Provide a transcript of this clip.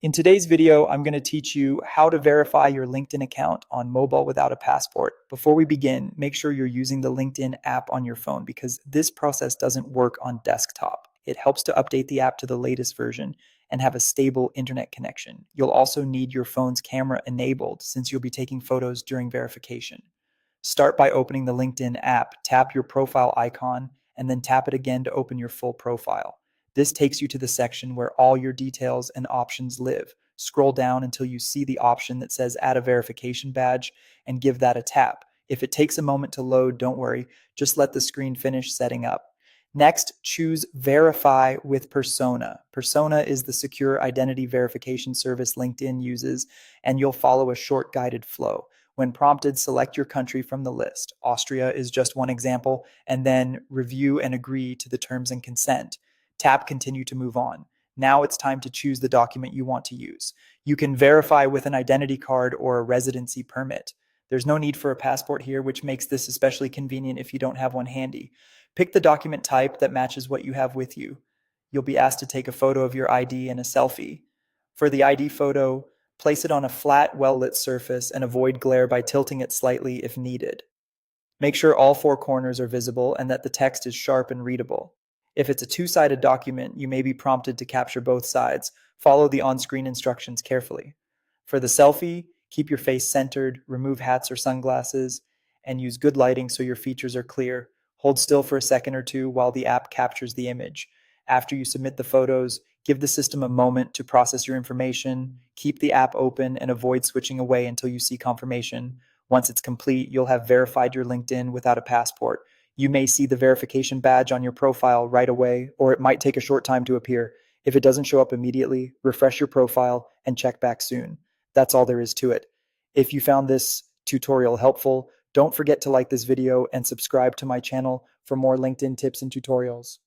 In today's video, I'm going to teach you how to verify your LinkedIn account on mobile without a passport. Before we begin, make sure you're using the LinkedIn app on your phone because this process doesn't work on desktop. It helps to update the app to the latest version and have a stable internet connection. You'll also need your phone's camera enabled since you'll be taking photos during verification. Start by opening the LinkedIn app, tap your profile icon, and then tap it again to open your full profile. This takes you to the section where all your details and options live. Scroll down until you see the option that says Add a Verification Badge and give that a tap. If it takes a moment to load, don't worry, just let the screen finish setting up. Next, choose Verify with Persona. Persona is the secure identity verification service LinkedIn uses, and you'll follow a short guided flow. When prompted, select your country from the list. Austria is just one example, and then review and agree to the terms and consent. Tap Continue to move on. Now it's time to choose the document you want to use. You can verify with an identity card or a residency permit. There's no need for a passport here, which makes this especially convenient if you don't have one handy. Pick the document type that matches what you have with you. You'll be asked to take a photo of your ID and a selfie. For the ID photo, place it on a flat, well-lit surface and avoid glare by tilting it slightly if needed. Make sure all four corners are visible and that the text is sharp and readable. If it's a two-sided document, you may be prompted to capture both sides. Follow the on-screen instructions carefully. For the selfie, keep your face centered, remove hats or sunglasses, and use good lighting so your features are clear. Hold still for a second or two while the app captures the image. After you submit the photos, give the system a moment to process your information. Keep the app open and avoid switching away until you see confirmation. Once it's complete, you'll have verified your LinkedIn without a passport. You may see the verification badge on your profile right away, or it might take a short time to appear. If it doesn't show up immediately, refresh your profile and check back soon. That's all there is to it. If you found this tutorial helpful, don't forget to like this video and subscribe to my channel for more LinkedIn tips and tutorials.